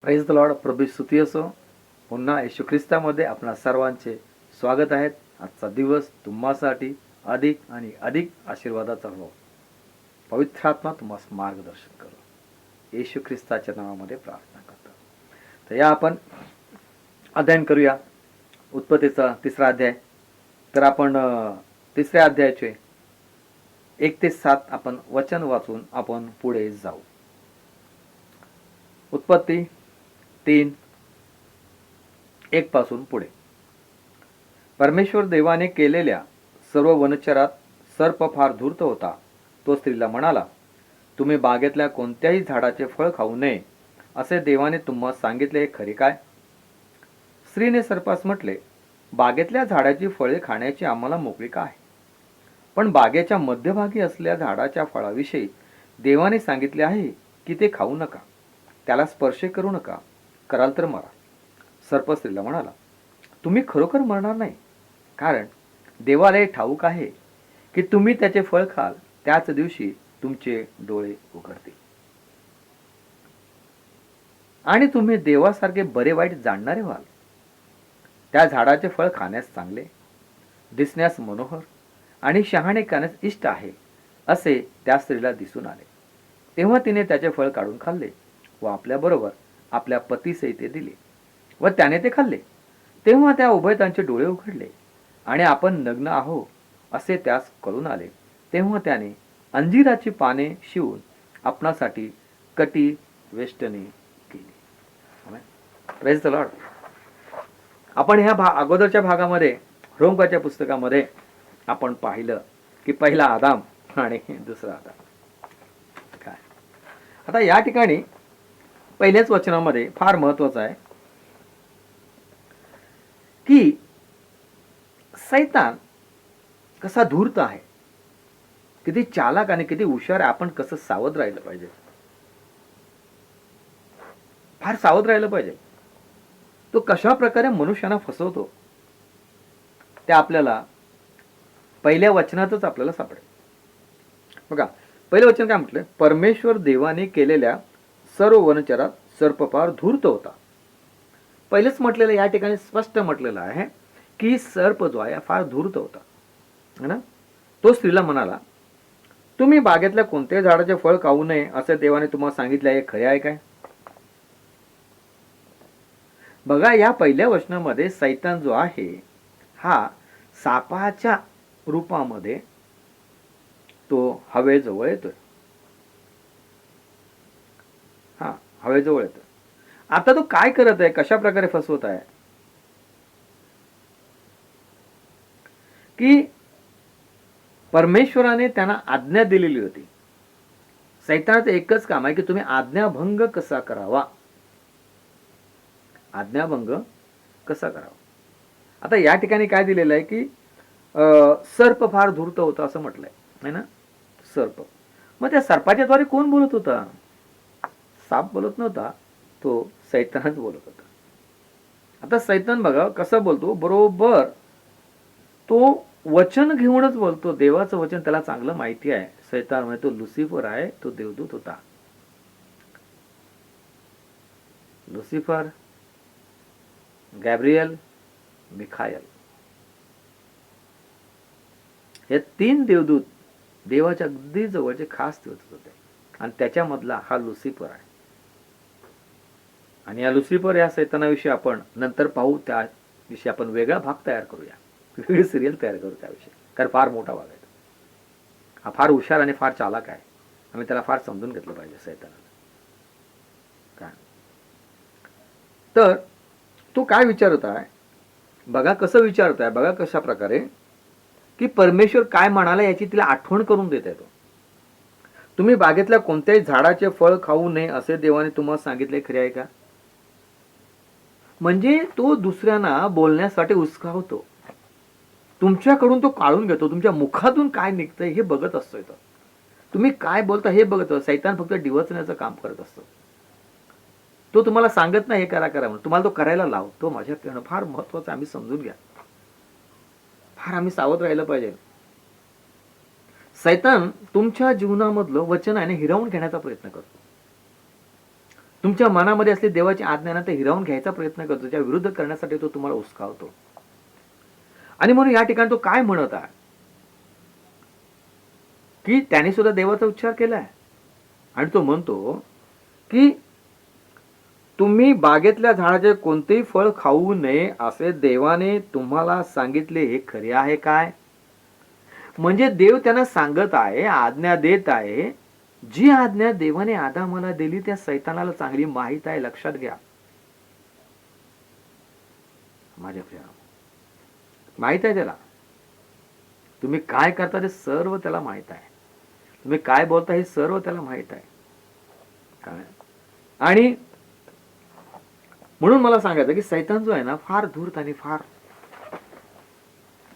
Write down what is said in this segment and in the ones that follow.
Praise the Lord. प्रभू स्तुती असो. पुन्हा येशू ख्रिस्तामध्ये आपणा सर्वांचे स्वागत आहे. आजचा दिवस तुम्हासाठी अधिक आणि अधिक आशीर्वादाचा हो. पवित्र आत्मा तुम्हास मार्गदर्शन करो. येशू ख्रिस्ताच्या नावामध्ये प्रार्थना करतो. तर या आपण अध्ययन करूया उत्पत्तीचा 3रा अध्याय. तर आपण 3ऱ्या अध्यायाचे 1 ते 7 आपण वचन वाचून आपण पुढे जाऊ. उत्पत्ती 3:1 पासून पुढे. परमेश्वर देवाने केलेल्या सर्व वनचरात सर्प फार धूर्त होता. तो स्त्रीला म्हणाला, तुम्ही बागेतल्या कोणत्याही झाडाचे फळ खाऊ नये असे देवाने तुम्हाला सांगितले खरे काय? स्त्रीने सर्पास म्हटले, बागेतल्या झाडाची फळे खाण्याची आम्हाला मोकळीक आहे, पण बागेच्या मध्यभागी असलेल्या झाडाच्या फळाविषयी देवाने सांगितले आहे की ते खाऊ नका, त्याला स्पर्श करू नका, कराल तर मरा. सर्प स्त्रीला म्हणाला, तुम्ही खरोखर मरणार नाही, कारण देवाला हे ठाऊक आहे की तुम्ही त्याचे फळ खाल त्याच दिवशी तुमचे डोळे उघडतील आणि तुम्ही देवासारखे बरे वाईट जाणणारे व्हाल. त्या झाडाचे फळ खाण्यास चांगले, दिसण्यास मनोहर आणि शहाणे करण्यास इष्ट आहे असे त्या स्त्रीला दिसून आले. तेव्हा तिने त्याचे फळ काढून खाल्ले व आपल्याबरोबर आपल्या पतीसही ते दिले व त्याने ते खाल्ले. तेव्हा त्या उभयतांचे डोळे उघडले आणि आपण नग्न आहो असे त्यास कळून आले. तेव्हा त्याने अंजिराची पाने शिवून आपणासाठी कटी वेष्टने केली. Praise the Lord. आपण ह्या अगोदरच्या भागामध्ये रोमकाच्या पुस्तकामध्ये आपण पाहिलं की पहिला आदाम आणि दुसरा आदाम काय. आता या ठिकाणी पहिल्याच वचनामध्ये फार महत्वाचं आहे की सैतान कसा धूर्त आहे, किती चालाक आणि किती हुशार आहे. आपण कसं सावध राहिलं पाहिजे, फार सावध राहिलं पाहिजे. तो कशा प्रकारे मनुष्यांना फसवतो ते आपल्याला पहिल्या वचनातच आपल्याला सापडेल. बघा, पहिलं वचन काय म्हटलं? परमेश्वर देवाने केलेल्या सर्व वनचरात सर्प फार धूर्त होता. पहिलेच म्हटलेलं या ठिकाणी स्पष्ट म्हटलेलं आहे की सर्प जो आहे फार धूर्त होता, है ना. तो स्त्रीला म्हणाला, तुम्ही बागेतल्या कोणत्याही झाडाचे फळ खाऊ नये असे देवाने तुम्हाला सांगितले आहे, खरे आहे काय? बघा, या पहिल्या वचनामध्ये सैतान जो आहे हा सापाच्या रूपामध्ये तो हवेजवळ येतोय. हवेजवळ येतोय. आता तो काय करत आहे, कशा प्रकारे फसवत आहे की परमेश्वराने त्यांना आज्ञा दिलेली होती. सैतानाचं एकच काम आहे की तुम्ही आज्ञाभंग कसा करावा, आज्ञाभंग कसा करावा. आता या ठिकाणी काय दिलेलं आहे की सर्प फार धूर्त होता असं म्हटलंय, है ना. सर्प, मग त्या सर्पाच्या द्वारे कोण बोलत होता? साप बोलत नव्हता, तो सैतानच बोलत होता. आता सैतान बघा कसं बोलतो, बरोबर तो वचन घेऊनच बोलतो. देवाचं वचन त्याला चांगलं माहिती आहे. सैतान म्हणजे तो लुसिफर आहे, तो देवदूत होता. लुसिफर, गॅब्रियल, मिखायल हे 3 देवदूत देवाच्या अगदी जवळचे खास देवदूत होते आणि त्याच्यामधला हा लुसिफर आहे. आणि या लुसिफर या सैतानाविषयी आपण नंतर पाहू. त्याविषयी आपण वेगळा भाग तयार करूया, वेगळी सिरियल तयार करू त्याविषयी, कारण फार मोठा भाग आहे. हा फार हुशार आणि फार चालाक आहे. आम्ही त्याला फार समजून घेतलं पाहिजे सैतानाला. काय तर तो काय विचारत आहे बघा, कसं विचारत आहे बघा, कशा प्रकारे की परमेश्वर काय म्हणाला याची तिला आठवण करून देत आहे. तो, तुम्ही बागेतल्या कोणत्याही झाडाचे फळ खाऊ नये असे देवाने तुम्हाला सांगितले, खरे आहे का? म्हणजे तो दुसऱ्यांना बोलण्यासाठी उत्साहतो. तुमच्याकडून तो काढून घेतो. तुमच्या मुखातून काय निघतंय हे बघत असतोय. तो तुम्ही काय बोलता हे बघत. सैतान फक्त डिवचण्याचं काम करत असतो. तो तुम्हाला सांगत नाही हे करा करा म्हणून, तुम्हाला तो करायला लावतो. माझ्या फार महत्वाचं आम्ही समजून घ्या, फार आम्ही सावध राहिलं पाहिजे. सैतान तुमच्या जीवनामधलं वचन आहे हिरावून घेण्याचा प्रयत्न करतो. तुमच्या मनामध्ये असले देवाची आज्ञा ना ते हिरावून घ्यायचा प्रयत्न करतो, त्या विरुद्ध करण्यासाठी तो तुम्हाला उस्कावतो. आणि म्हणून या ठिकाणी तो काय म्हणत आहे की त्याने सुद्धा देवाचा उच्चार केलाय आणि तो म्हणतो की तुम्ही बागेतल्या झाडाचे कोणतेही फळ खाऊ नये असे देवाने तुम्हाला सांगितले, हे खरे आहे काय? म्हणजे देव त्यांना सांगत आहे, आज्ञा देत आहे. जी आज्ञा देवाने आदामाला दिली त्या सैतानाला चांगली माहित आहे, लक्षात घ्या माझ्या प्रिया, माहित आहे त्याला. तुम्ही काय करता ते सर्व त्याला माहित आहे. तुम्ही काय बोलता हे सर्व त्याला माहित आहे काय. आणि म्हणून मला सांगायचं की सैतान जो आहे ना, फार धूर्त आणि फार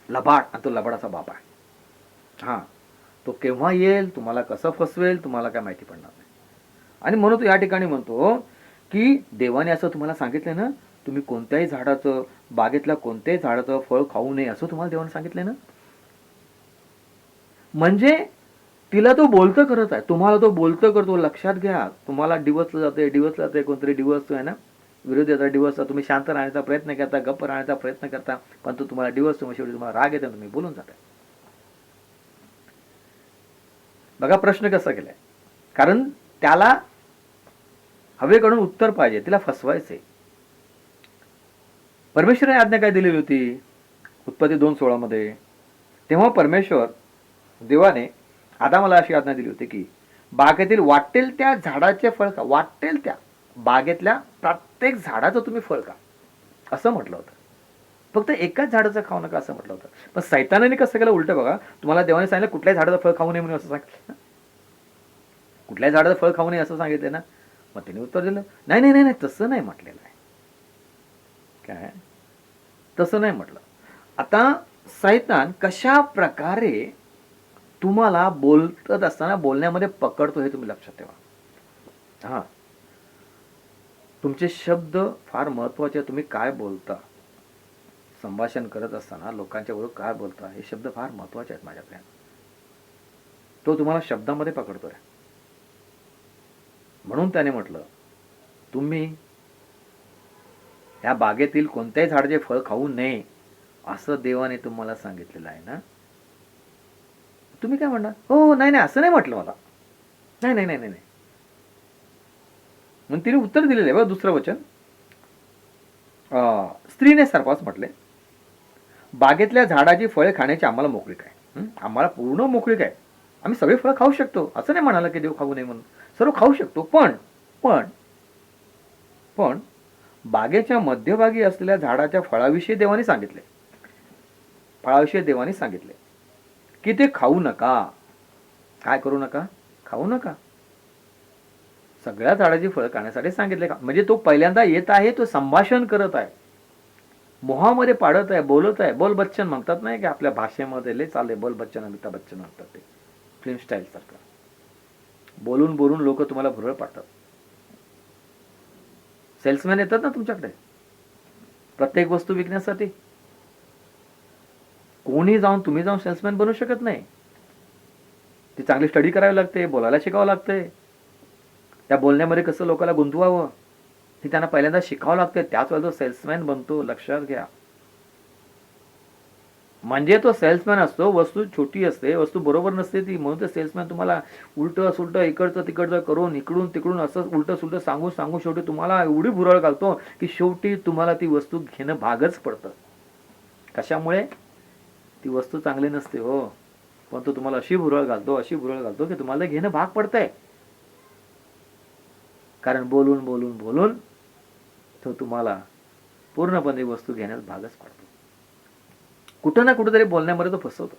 लबाड, आणि तो लबाडाचा बाप आहे. हा, तो केव्हा येईल, तुम्हाला कसं फसवेल, तुम्हाला काय माहिती पडणार नाही. आणि म्हणून तो या ठिकाणी म्हणतो की देवाने असं तुम्हाला सांगितलं ना, तुम्ही कोणत्याही झाडाचं, बागेतल्या कोणत्याही झाडाचं फळ खाऊ नये असं तुम्हाला देवाने सांगितलंय ना. म्हणजे तिला तो बोलतं करत आहे, तुम्हाला तो बोलतं करतो. लक्षात घ्या, तुम्हाला डिवचलं जाते कोणतरी डिवचतोय ना, विरोधी डिवचला, तुम्ही शांत राहण्याचा प्रयत्न करता, गप्प राहण्याचा प्रयत्न करता, पण तो तुम्हाला डिवचतो, शेवटी तुम्हाला राग येतो, तुम्ही बोलून जाताय. बघा प्रश्न कसा केलाय, कारण त्याला हवेकडून उत्तर पाहिजे, तिला फसवायचे. परमेश्वराने आज्ञा काय दिलेली होती उत्पत्ती 2:16 मध्ये? तेव्हा परमेश्वर देवाने आदामाला अशी आज्ञा दिली होती की बागेतील वाटेल त्या झाडाचे फळ खा, वाटेल त्या बागेतल्या प्रत्येक झाडाचं तुम्ही फळ खा असं म्हटलं होतं. फक्त एकाच झाडाचं खाऊ नका असं म्हटलं होतं. पण सैतानाने कसं केलं उलट बघा. तुम्हाला देवाने सांगितलं कुठल्याही झाडाचं फळ खाऊ नये म्हणून असं सांगितलं, कुठल्याही झाडाचं फळ खाऊ नये असं सांगितलं ना. मग त्याने उत्तर दिलं, नाही नाही नाही तसं नाही म्हटलेलं आहे. काय तसं नाही म्हटलं. आता सैतान कशा प्रकारे तुम्हाला बोलत असताना बोलण्यामध्ये पकडतो हे तुम्ही लक्षात ठेवा. हा, तुमचे शब्द फार महत्वाचे. तुम्ही काय बोलता, संभाषण करत असताना लोकांच्या बरोबर काय बोलता, हे शब्द फार महत्वाचे आहेत माझ्या प्रिया. तो तुम्हाला शब्दामध्ये पकडतोय. म्हणून त्याने म्हटलं तुम्ही या बागेतील कोणत्याही झाडाचे फळ खाऊ नये असं देवाने तुम्हाला सांगितलेलं आहे ना. तुम्ही काय म्हणणार, हो नाही नाही असं नाही म्हटलं मला, नाही नाही नाही नाही. मग तिने उत्तर दिलेलं आहे बघ, दुसरं वचन, स्त्रीने सर्पास म्हटले, बागेतल्या झाडाची फळे खाण्याची आम्हाला मोकळीक आहे, आम्हाला पूर्ण मोकळीक आहे, आम्ही सगळे फळं खाऊ शकतो. असं नाही म्हणाला की देव खाऊ नये म्हणून, सर्व खाऊ शकतो. पण पण पण बागेच्या मध्यभागी असलेल्या झाडाच्या फळाविषयी देवाने सांगितले, फळाविषयी देवाने सांगितले की ते खाऊ नका. काय करू नका, खाऊ नका. सगळ्या झाडाची फळं खाण्यासाठी सांगितले. म्हणजे तो पहिल्यांदा येत आहे, तो संभाषण करत आहे, मोहामध्ये पाडत आहे, बोलत आहे. बोल बच्चन म्हणतात नाही की आपल्या भाषेमध्ये लय चालले, बोल बच्चन, अमिताभ बच्चन म्हणतात, ते फिल्म स्टाईल सारखं बोलून बोलून लोक तुम्हाला भुरळ पाडतात. सेल्समॅन येतात ना तुमच्याकडे प्रत्येक वस्तू विकण्यासाठी. कोणी जाऊन, तुम्ही जाऊन सेल्समॅन बनू शकत नाही. ती चांगली स्टडी करावी लागते, बोलायला शिकावं लागते, त्या बोलण्यामध्ये कसं लोकांना गुंतवावं हे त्यांना पहिल्यांदा शिकावं लागते. त्याच वेळेला तो सेल्समॅन बनतो, लक्षात घ्या. म्हणजे तो सेल्समॅन असतो, वस्तू छोटी असते, वस्तू बरोबर नसते ती, म्हणून ते सेल्समॅन तुम्हाला उलटं सुलटं इकडचं तिकडचं करून, इकडून तिकडून असं उलटं सुलटं सांगून सांगून शेवटी तुम्हाला एवढी भुरळ घालतो की शेवटी तुम्हाला ती वस्तू घेणं भागच पडतं. कशामुळे? ती वस्तू चांगली नसते हो, पण तो तुम्हाला अशी भुरळ घालतो, अशी भुरळ घालतो की तुम्हाला घेणं भाग पडतंय. कारण बोलून बोलून बोलून तो तुम्हाला पूर्णपणे वस्तू घेण्यास भागच पडतो. कुठं ना कुठेतरी बोलण्यामध्ये तो फसवतो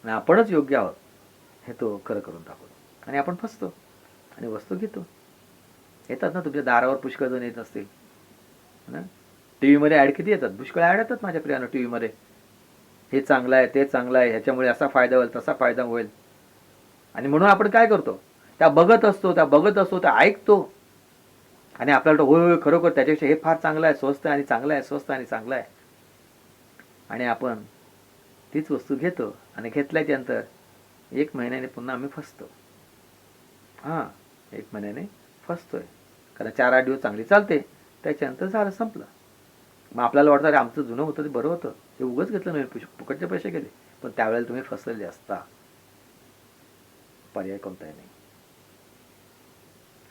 आणि आपणच योग्य आहोत हे तो खरं करून दाखवतो आणि आपण फसतो आणि वस्तू घेतो. येतात ना तुमच्या दारावर पुष्कळ जण येत असतील ना. टीव्ही मध्ये ऍड किती येतात, पुष्कळ ऍड येतात माझ्या प्रियानं टीव्ही मध्ये. हे चांगलं आहे, ते चांगलं आहे, ह्याच्यामुळे असा फायदा होईल, तसा फायदा होईल. आणि म्हणून आपण काय करतो, त्या बघत असतो, त्या ऐकतो आणि आपल्याला होय होय खरोखर त्याच्यापेक्षा हे फार चांगलं आहे, स्वस्त आणि चांगलं आहे, स्वस्त आणि चांगलं आहे. आणि आपण तीच वस्तू घेतो आणि घेतल्याच्या नंतर 1 महिन्याने पुन्हा आम्ही फसतो. 1 महिन्याने फसतोय. कारण 4-8 दिवस चांगली चालते, त्याच्यानंतर झालं, संपलं. मग आपल्याला वाटतं अरे आमचं जुनं होतं ते बरं होतं, ते उगच घेतलं नाही, फुकटचे पैसे गेले. पण त्यावेळेला तुम्ही फसलेले असता. पर्याय कोणताही नाही.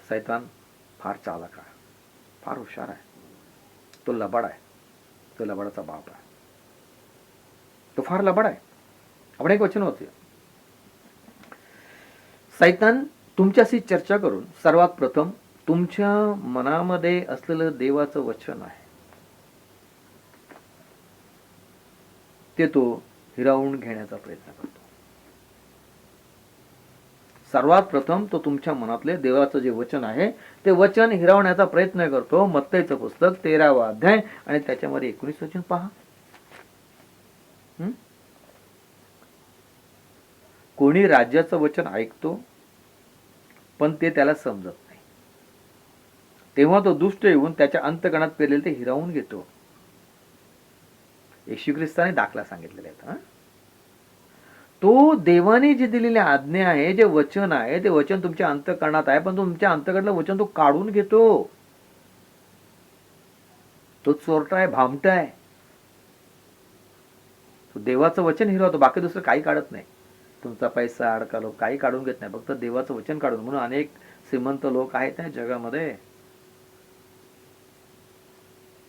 सैतान फार चालाक आहे, फार हुशार आहे. तो लबाड आहे, तो लबाडाचा बाप आहे. तो फार लबाड आहे. आपण एक वचन होते, सैतान तुमच्याशी चर्चा करून सर्वात प्रथम तुमच्या मनामध्ये असलेलं देवाचं वचन आहे ते तो हिरावून घेण्याचा प्रयत्न करतो. सर्वात प्रथम तो तुमच्या मनातले देवाचं जे वचन आहे ते वचन हिरावण्याचा प्रयत्न करतो. मत्तईचं पुस्तक 13वा अध्याय आणि त्याच्यामध्ये 19 वचन पहा. कोणी राज्याचं वचन ऐकतो पण ते त्याला समजत नाही, तेव्हा तो दुष्ट येऊन त्याच्या अंतकणात पेरलेले ते हिरावून घेतो. येशू ख्रिस्ताने दाखला सांगितलेला आहे. तो देवाने जे दिलेले आज्ञा आहे, जे वचन आहे, ते वचन तुमच्या अंतकरणात आहे, पण तुमच्या अंतकरणातलं वचन तो काढून घेतो. तो चोरटा आहे, भामटा आहे. तो देवाचं वचन हिरवतो, बाकी दुसरं काही काढत नाही. तुमचा पैसा अडका लोक काही काढून घेत नाही, फक्त देवाचं वचन काढून. म्हणून अनेक श्रीमंत लोक आहेत ना जगामध्ये,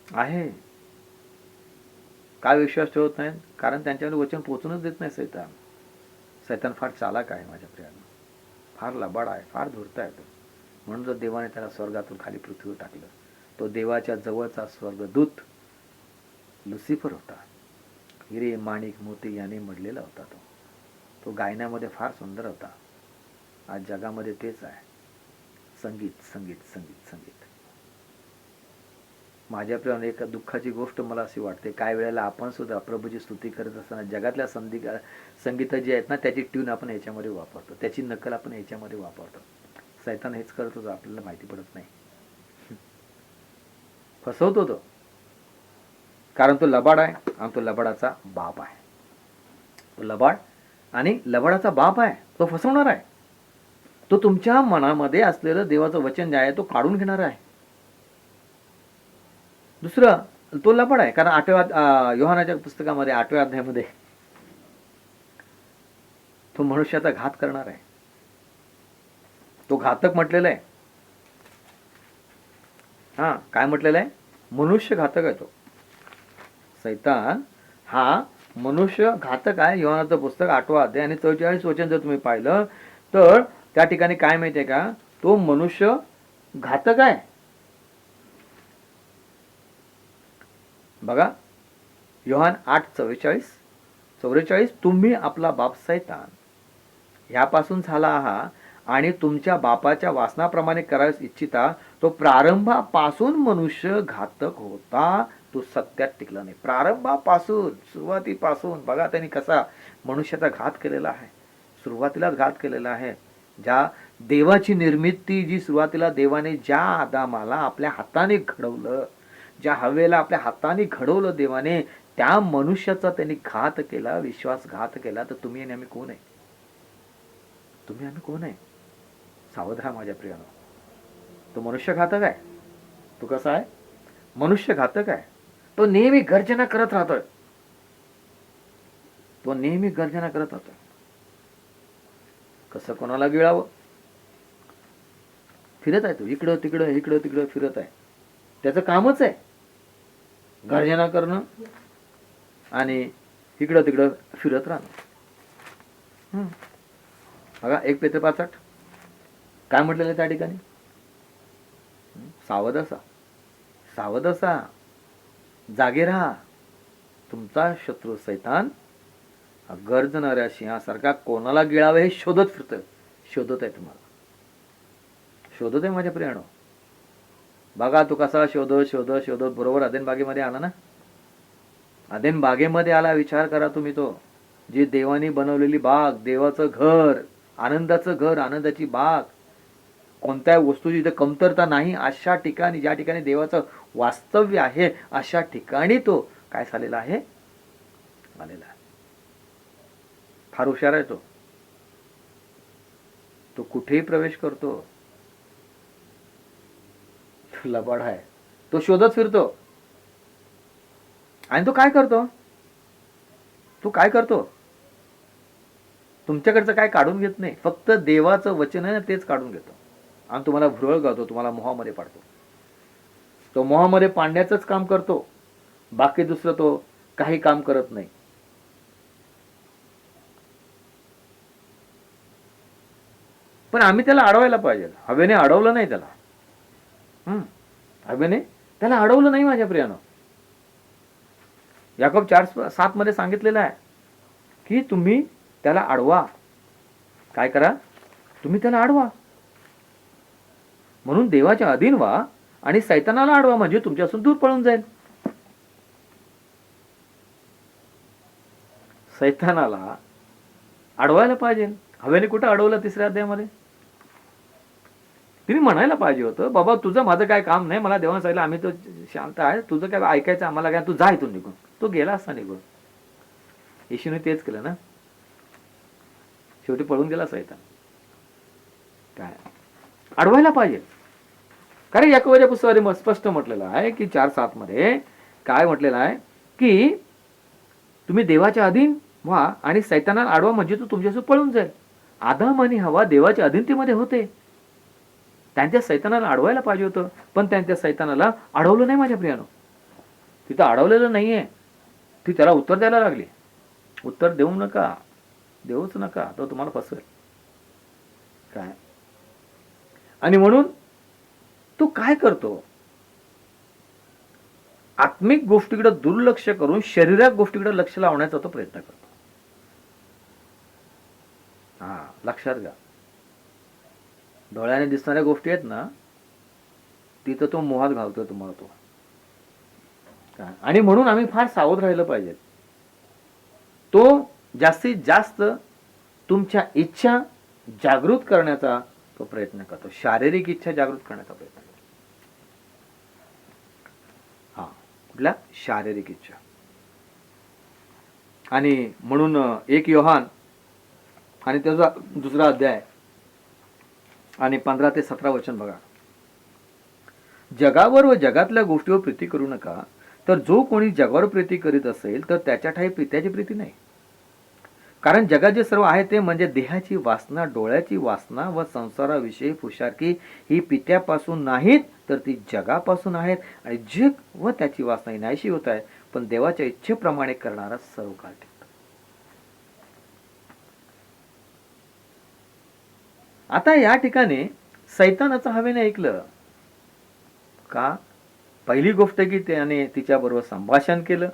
आहे काय विश्वास ठेवत नाही, कारण त्यांच्यावर वचन पोचूनच देत नाही सैतान. सैतान फार चालाक आहे माझ्या प्रियानं, फार लबाड आहे, फार धूर्त आहे तो. म्हणून जर देवाने त्याला स्वर्गातून खाली पृथ्वीवर टाकलं. तो देवाच्या जवळचा स्वर्गदूत लुसिफर होता. हिरे माणिक मोती याने मडलेला होता. तो गायनामध्ये फार सुंदर होता. आज जगामध्ये तेच आहे, संगीत संगीत संगीत संगीत. माझ्या प्रियाने एक दुःखाची गोष्ट मला अशी वाटते, काय वेळेला आपण सुद्धा प्रभूची स्तुती करत असताना जगातल्या संगीत जे आहेत ना त्याची ट्यून आपण याच्यामध्ये वापरतो, त्याची नकल आपण याच्यामध्ये वापरतो. सैतान हेच करतो, आपल्याला माहिती पडत नाही. फसवतो तो, कारण तो लबाड आहे आणि तो लबाडाचा बाप आहे. तो लबाड आणि लबाडाचा बाप आहे. तो फसवणार आहे. तो तुमच्या मनामध्ये असलेलं देवाचं वचन जे आहे तो काढून घेणार आहे. दुसरं, तो लबाड आहे कारण 8व्या योहानाच्या पुस्तकामध्ये 8व्या अध्यायामध्ये तो मनुष्याचा घात करणार आहे. तो घातक म्हटलेला आहे. काय म्हटलेलं आहे? मनुष्य घातक आहे तो. सैतान हा मनुष्य घातक आहे. योहानाचं पुस्तक 8वा अध्याय आणि 44 वचन जर तुम्ही पाहिलं तर त्या ठिकाणी काय माहितीये का, तो मनुष्य घातक आहे. बघा, योहान 8:44 तुम्ही आपला बाप सैतान ह्यापासून झाला आहात आणि तुमच्या बापाच्या वासनाप्रमाणे करायला इच्छिता. तो प्रारंभापासून मनुष्य घातक होता, तो सत्यात टिकला नाही. प्रारंभापासून, सुरुवातीपासून बघा त्यांनी कसा मनुष्याचा घात केलेला आहे. सुरुवातीलाच घात केलेला आहे. ज्या देवाची निर्मिती जी सुरुवातीला देवाने ज्या आदामाला आपल्या हाताने घडवलं, ज्या हवेला आपल्या हाताने घडवलं देवाने, त्या मनुष्याचा त्यांनी घात केला, विश्वासघात केला. तर तुम्ही आणि आम्ही कोण आहे? तुम्ही आम्ही कोण आहे? सावध राहा माझ्या प्रियानो. तो मनुष्य घातक आहे. तो कसा आहे? मनुष्य घातक आहे. तो नेहमी गर्जना करत राहतोय. तो नेहमी गर्जना करत राहतोय. कसं कोणाला गिळावं फिरत आहे. तो इकडं तिकडं इकडं तिकडं फिरत आहे. त्याचं कामच आहे गर्जना करणं आणि इकडं तिकडं फिरत राहणं. बघा 1 पेत्र 5:8 काय म्हटलेलं आहे त्या ठिकाणी? सावध असा, सावध असा, जागे राहा. तुमचा शत्रू सैतान गर्जणाऱ्या सिंहासारखा कोणाला गिळावे हे शोधत फिरतोय. शोधत आहे तुम्हाला, शोधत आहे माझ्या प्रियानो. बघा तो कसा शोधत शोधत शोधत बरोबर अदेन बागेमध्ये आला ना. अदेन बागेमध्ये आला. विचार करा तुम्ही, तो जी देवानी बनवलेली बाग, देवाचं घर, आनंदाचं घर, आनंदाची बाग, कोणत्या वस्तूची इथे कमतरता नाही अशा ठिकाणी, ज्या ठिकाणी देवाचं वास्तव्य आहे अशा ठिकाणी तो काय झालेला आहे? आलेला आहे. फार हुशार आहे तो. तो कुठेही प्रवेश करतो. तो लबाड आहे, तो शोधत फिरतो. आणि तो काय करतो, तुमच्याकडचं काय काढून घेत नाही, फक्त देवाचं वचन आहे ना तेच काढून घेतो आणि तुम्हाला भुरळ गावतो, तुम्हाला मोहामध्ये पाडतो. तो मोहामध्ये पाडण्याचंच काम करतो, बाकी दुसरं तो काही काम करत नाही. पण आम्ही त्याला अडवायला पाहिजे. हवेने अडवलं नाही त्याला. हवेने त्याला अडवलं नाही माझ्या प्रियानं. याकोब 4:7 मध्ये सांगितलेलं आहे की तुम्ही त्याला अडवा. काय करा, तुम्ही त्याला अडवा. म्हणून देवाच्या अधीन व्हा आणि सैतानाला अडवा, म्हणजे तुमच्यापासून दूर पळून जाईल. सैतानाला अडवायला पाहिजे. हवेने कुठं अडवलं 3ऱ्या अध्यायामध्ये? तिने म्हणायला पाहिजे होतं, बाबा तुझं माझं काय काम नाही, मला देवाने सांगितलं आम्ही तो शांत आहे, तुझं काय ऐकायचं आम्हाला काय, तू जा इथून निघून. तो गेला असता निघून. येशूने तेच केलं ना, शेवटी पळून गेला सैतान. काय अडवायला पाहिजे. कारण याकोबाच्या पुस्तकामध्ये स्पष्ट म्हटलेलं आहे की 4:7 मध्ये काय म्हटलेलं आहे की तुम्ही देवाच्या अधीन व्हा आणि सैतानाला अडवा, म्हणजे तो तुमच्यापासून पळून जाईल. आदाम आणि हवा देवाच्या अधीनतेमध्ये होते, त्यांच्या सैतानाला अडवायला पाहिजे होतं, पण त्यांच्या सैतानाला अडवलं नाही माझ्या प्रियानो. तिथं अडवलेलं नाहीये, ती त्याला उत्तर द्यायला लागली. उत्तर देऊ नका, देऊच नका, तो तुम्हाला फसवेल. काय आणि म्हणून तो काय करतो, आत्मिक गोष्टीकडे दुर्लक्ष करून शारीरिक गोष्टीकडे लक्ष लावण्याचा तो प्रयत्न करतो. लक्षात घ्या, डोळ्याने दिसणाऱ्या गोष्टी आहेत ना, तिथं तो मोहात घालतोय तुम्हाला तो. आणि म्हणून आम्ही फार सावध राहिलं पाहिजे. तो जास्तीत जास्त तुमच्या इच्छा जागृत करण्याचा तो प्रयत्न करतो, शारीरिक इच्छा जागृत करण्याचा प्रयत्न करतो. कुठल्या शारीरिक इच्छा. आणि म्हणून 1 योहान आणि त्याचा 2रा अध्याय आणि 15 ते 17 वचन बघा. जगावर व जगातल्या गोष्टीवर प्रीती करू नका, तर जो कोणी जगावर प्रीती करीत असेल तर त्याच्या ठाई पित्याची प्रीती नाही. कारण जगात जे सर्व आहे ते म्हणजे देहाची वासना, डोळ्याची वासना व संसाराविषयी फुशारकी ही पित्यापासून नाहीत, तर ती जगापासून आहेत. आणि जग व त्याची वासना ही नाहीशी होत आहे, पण देवाच्या इच्छेप्रमाणे करणारा सर्व काळ टिकतो. आता या ठिकाणी सैतानाचं हवेने ऐकलं का? पहिली गोष्ट की त्याने तिच्याबरोबर संभाषण केलं,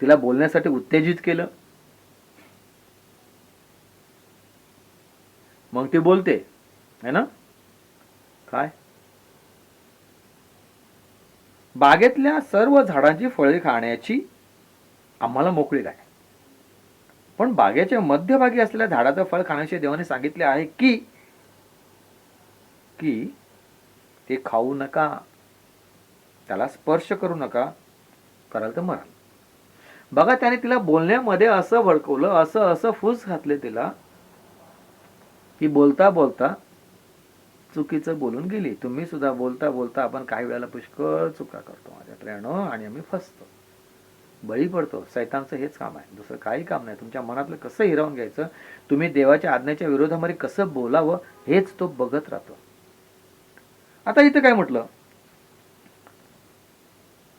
तिला बोलण्यासाठी उत्तेजित केलं. मग ती बोलते है ना. काय, बागेतल्या सर्व झाडांची फळे खाण्याची आम्हाला मोकळीक आहे, पण बागेच्या मध्यभागी असलेल्या झाडाचं फळ खाण्याचे देवाने सांगितले आहे की ते खाऊ नका, त्याला स्पर्श करू नका, कराल तर मराल. बघा, त्याने तिला बोलण्यामध्ये असं भडकवलं, असं फूस घातले तिला की बोलता बोलता चुकीचं बोलून गेली. तुम्ही सुद्धा बोलता बोलता आपण काही वेळेला पुष्कळ चुका करतो माझ्या प्रियानो, आणि आम्ही फसतो, बळी पडतो. सैतानचं हेच काम आहे, दुसरं काही काम नाही. तुमच्या मनातलं कसं हिरावून घ्यायचं, तुम्ही देवाच्या आज्ञेच्या विरोधामध्ये कसं बोलावं, हेच तो बघत राहतो. आता इथं काय म्हटलं,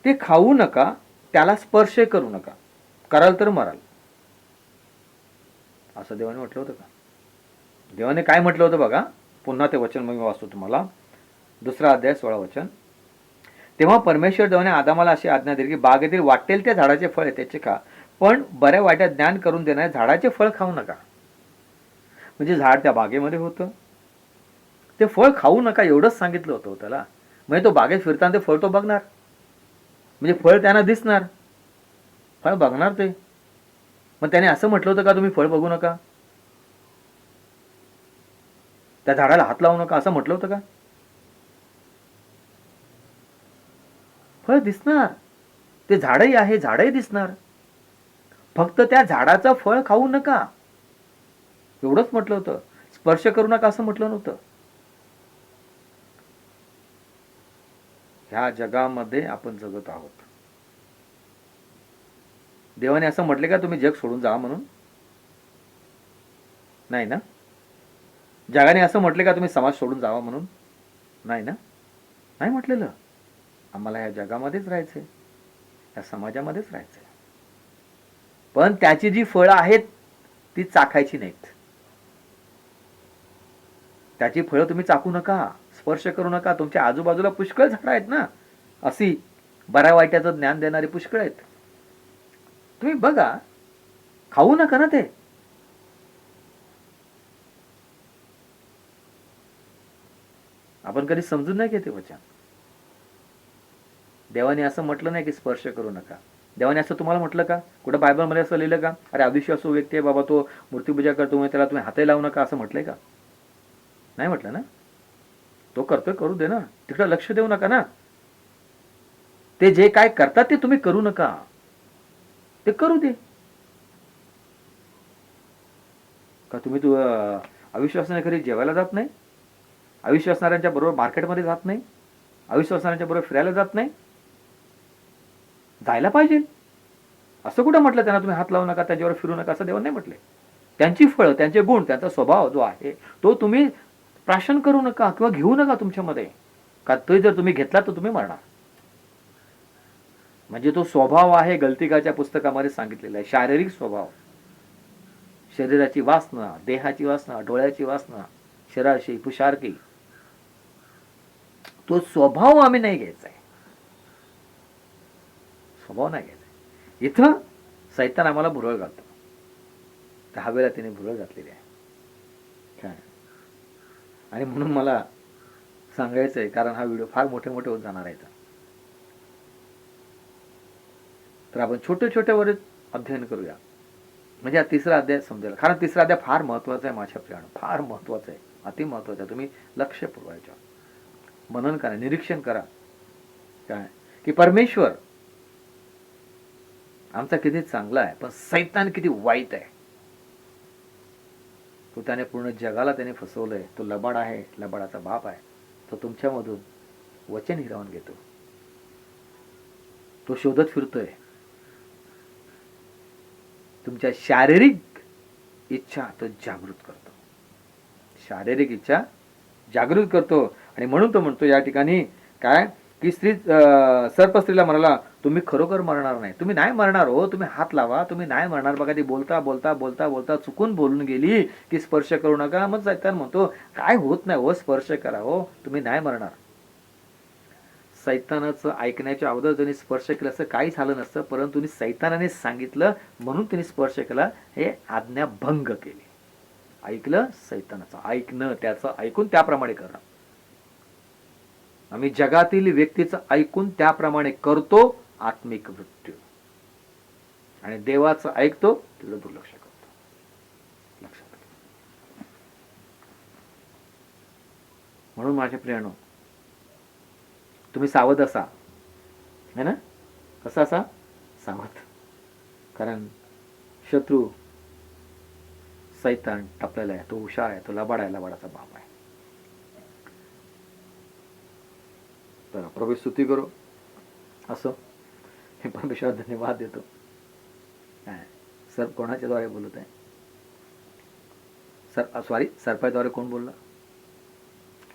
ते खाऊ नका, त्याला स्पर्श करू नका, कराल तर मराल, असं देवाने म्हटलं होतं का? देवाने काय म्हटलं होतं बघा, पुन्हा ते वचन मी वाचतो तुम्हाला. 2रा अध्याय 16 वचन. तेव्हा परमेश्वर देवाने आदामाला अशी आज्ञा दिली की बागेतील वाटेल त्या झाडाचे फळ त्याचे खा, पण बऱ्या वाईटात ज्ञान करून देणाऱ्या झाडाचे फळ खाऊ नका. म्हणजे झाड त्या बागेमध्ये होतं, ते फळ खाऊ नका एवढंच सांगितलं होतं त्याला. म्हणजे तो बागेत फिरताना ते फळ तो बघणार, म्हणजे फळ त्यांना दिसणार, फळ बघणार ते. मग त्याने असं म्हटलं होतं का तुम्ही फळ बघू नका, त्या झाडाला हात लावू नका, असं म्हटलं होतं का? फळ दिसणार, ते झाडही आहे, झाडही दिसणार, फक्त त्या झाडाचं फळ खाऊ नका एवढंच म्हटलं होतं. स्पर्श करू नका असं म्हटलं नव्हतं. ह्या जगामध्ये आपण जगत आहोत. देवाने असं म्हटले का तुम्ही जग सोडून जा म्हणून? नाही ना. जगाने असं म्हटले का तुम्ही समाज सोडून जावा म्हणून? नाही ना. नाही म्हटलेलं. आम्हाला या जगामध्येच राहायचंय, या समाजामध्येच राहायचंय. पण त्याची जी फळं आहेत ती चाखायची नाहीत. त्याची फळं तुम्ही चाखू नका, स्पर्श करू नका. तुमच्या आजूबाजूला पुष्कळ झाडं आहेत ना, अशी बऱ्या वाईटाचं ज्ञान देणारी पुष्कळ आहेत. तुम्ही बघा, खाऊ नका ना ते. आपण कधी समजून नाही घेते वचन. देवाने असं म्हटलं नाही की स्पर्श करू नका. देवाने असं तुम्हाला म्हटलं का? कुठं बायबलमध्ये असं लिहिलं का? अरे अविश्वासू व्यक्ती आहे बाबा, तो मूर्तीपूजा करतो म्हणजे त्याला तुम्ही हातही लावू नका असं म्हटलंय का? नाही म्हटलं ना. तो करतोय करू दे ना, तिकडं लक्ष देऊ नका ना. ते जे काय करतात ते तुम्ही करू नका, ते करू दे. का तुम्ही अविश्वासाने घरी जेवायला जात नाही? अविश्वासणाऱ्यांच्या बरोबर मार्केटमध्ये जात नाही? अविश्वासणाऱ्यांच्या बरोबर फिरायला जात नाही? जायला पाहिजे. असं कुठं म्हटलं त्यांना तुम्ही हात लावू नका, त्याच्यावर फिरू नका असं देवाने नाही म्हटले. त्यांची फळं, त्यांचे गुण, त्यांचा स्वभाव जो आहे तो तुम्ही प्राशन करू नका किंवा घेऊ नका तुमच्यामध्ये. का तो जर तुम्ही घेतला तर तुम्ही मरणार. म्हणजे तो स्वभाव आहे गलतिकाच्या पुस्तकामध्ये सांगितलेला आहे. शारीरिक स्वभाव, शरीराची वासना, देहाची वासना, डोळ्याची वासना, शरीराची पुशारकी, तो स्वभाव आम्ही नाही घ्यायचा आहे. स्वभाव नाही घ्यायचा. इथं सैतान आम्हाला भुरळ घालतो. 10 वेळा त्याने भुरळ घातलेली आहे. काय आणि म्हणून मला सांगायचं आहे, कारण हा व्हिडिओ फार मोठे मोठे होत जाणार आहे. तर आपण छोटे छोट्यावरच अध्ययन करूया, म्हणजे हा 3रा अध्याय समजेल. कारण 3रा अध्याय फार महत्वाचा आहे माझ्या प्रियानो, फार महत्वाचा आहे, अति महत्वाचा आहे. तुम्ही लक्ष पुरवायचं, मनन करा, निरीक्षण करा. काय की परमेश्वर आमचा किती चांगला आहे, पण सैतान किती वाईट आहे. तो त्याने पूर्ण जगाला त्याने फसवलंय. तो लबाड आहे, लबाडाचा बाप आहे. तो तुमच्यामधून वचन हिरावून घेतो. तो शोधत फिरतोय. तुमच्या शारीरिक इच्छा तो जागृत करतो. शारीरिक इच्छा जागृत करतो. आणि म्हणून तो म्हणतो या ठिकाणी काय की सर्प स्त्रीला म्हणाला, तुम्ही खरोखर मरणार नाही. तुम्ही नाही मरणार हो, तुम्ही हात लावा, तुम्ही नाही मरणार. बघा ती बोलता बोलता बोलता बोलता चुकून बोलून गेली की स्पर्श करू नका. मग सैतान म्हणतो काय होत नाही हो, स्पर्श करा हो, तुम्ही नाही मरणार. सैतानाचं ऐकण्याच्या अगोदर त्यांनी स्पर्श केला असं काही झालं नसतं, परंतु सैतानाने सांगितलं म्हणून त्यांनी स्पर्श केला. हे आज्ञा भंग केली. ऐकलं सैतानाचं, ऐकणं त्याचं ऐकून त्याप्रमाणे करणं. आम्ही जगातील व्यक्तीचं ऐकून त्याप्रमाणे करतो आत्मिक मृत्यू, आणि देवाचं ऐकतो तिकडे दुर्लक्ष करतो. लक्षात घ्या. म्हणून माझ्या प्रियानो, तुम्ही सावध असा, है ना. कसा असा? सावध. कारण शत्रू सैतान टपलेला आहे, तो हुशार आहे, तो लबाड आहे, लबाडाचा बाप आहे. तर प्रभू स्तुती करू. असं हे परमेश्वराला धन्यवाद देतो. सर कोणाच्या द्वारे बोलत आहे? सर्पाद्वारे कोण बोलला?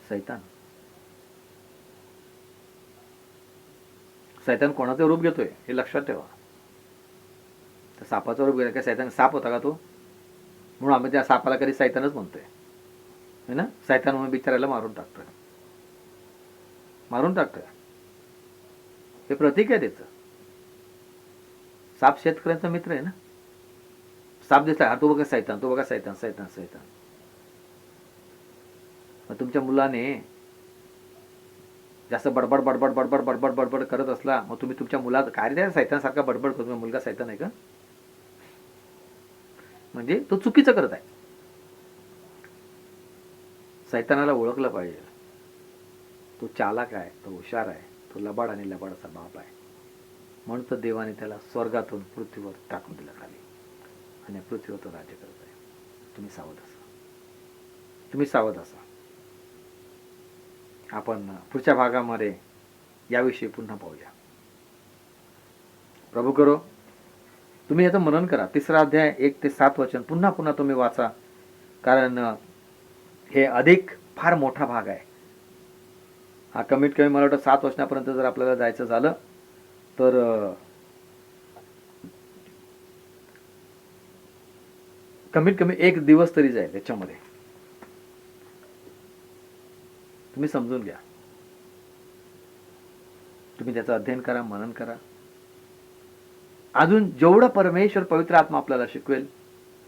सैतान. सैतान कोणाचं रूप घेतोय हे लक्षात ठेवा. तर सापाचं रूप घेतोय. काय सैतान साप होता का तो? म्हणून आम्ही त्या सापाला कधी सैतानच म्हणतोय, है ना. सैतान म्हणून बिचारायला मारून टाकतोय, मारून टाकतोय. हे प्रतीक आहे त्याचं. साप शेतकऱ्यांचा मित्र आहे ना. साप दिसला, तो बघा सैतान, तो बघा सैतान, सैतान सैतान. मग तुमच्या मुलाने जास्त बडबड बडबड बडबड बडबड बडबड करत असला, मग तुम्ही तुमच्या मुलात काय रे सैतान सारखा बडबड करतो, मुलगा सैतान आहे का? म्हणजे तो चुकीचं करत आहे. सैतानाला ओळखलं पाहिजे. तो चालाक आहे, तो हुशार आहे, तो लबाड आणि लबाडाचा बाप आहे. म्हणून तर देवाने त्याला स्वर्गातून पृथ्वीवर टाकून दिलं खाली, आणि पृथ्वीवर तो राज्य करत आहे. तुम्ही सावध असा, तुम्ही सावध असा. आपण पुढच्या भागामध्ये याविषयी पुन्हा पाहूया. प्रभू करो तुम्ही याचं मनन करा. 3रा अध्याय 1 ते 7 वचन पुन्हा पुन्हा तुम्ही वाचा, कारण हे अधिक फार मोठा भाग आहे हा. कमीत कमी मला वाटतं 7 वचनापर्यंत जर आपल्याला जायचं झालं तर कमीत कमी 1 दिवस तरी जाईल याच्यामध्ये. तुम्ही समजून घ्या, तुम्ही त्याचं अध्ययन करा, मनन करा. अजून जेवढं परमेश्वर पवित्र आत्मा आपल्याला शिकवेल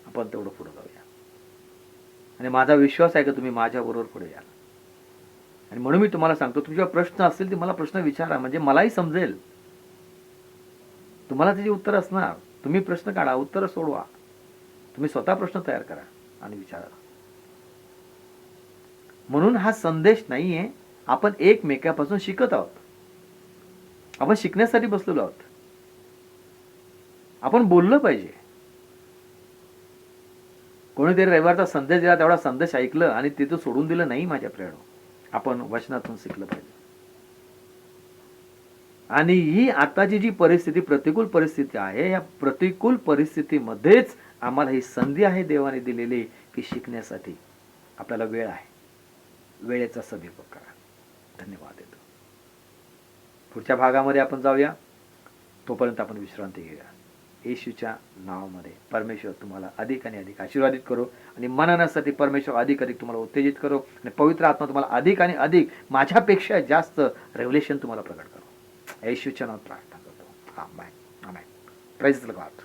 आपण तेवढं पुढे जाऊया. आणि माझा विश्वास आहे की तुम्ही माझ्या बरोबर पुढे याल. आणि म्हणून मी तुम्हाला सांगतो, तुमचे प्रश्न असतील ते मला प्रश्न विचारा, म्हणजे मलाही समजेल. तुम्हाला त्याची उत्तर असणार. तुम्ही प्रश्न काढा, उत्तर सोडवा. तुम्ही स्वतः प्रश्न तयार करा आणि विचारा. म्हणून हा संदेश नाहीये, आपण एकमेकांपासून शिकत आहोत. आपण शिकण्यासाठी बसलेलो आहोत. आपण बोललं पाहिजे. कोणीतरी रविवारचा संदेश दिला, तेवढा संदेश ऐकलं आणि तिथं सोडून दिलं नाही. माझ्या प्रियानो, आपण वचनातून शिकलं पाहिजे. आणि ही आताची जी परिस्थिती, प्रतिकूल परिस्थिती आहे, या प्रतिकूल परिस्थितीमध्येच आम्हाला ही संधी आहे देवाने दिलेली की शिकण्यासाठी. आपल्याला वेळ आहे, वेळेचा सदुपयोग करा. धन्यवाद देतो. पुढच्या भागामध्ये आपण जाऊया, तोपर्यंत आपण विश्रांती घेऊया. येशूच्या नावामध्ये परमेश्वर तुम्हाला अधिक आणि अधिक आशीर्वादित करो आणि मननासाठी परमेश्वर अधिक अधिक तुम्हाला उत्तेजित करो आणि पवित्र आत्मा तुम्हाला अधिक आणि अधिक माझ्यापेक्षा जास्त रेव्हलेशन तुम्हाला प्रकट करो. येशूच्या नावात प्रार्थना करतो. आमेन. आमेन. Praise the Lord.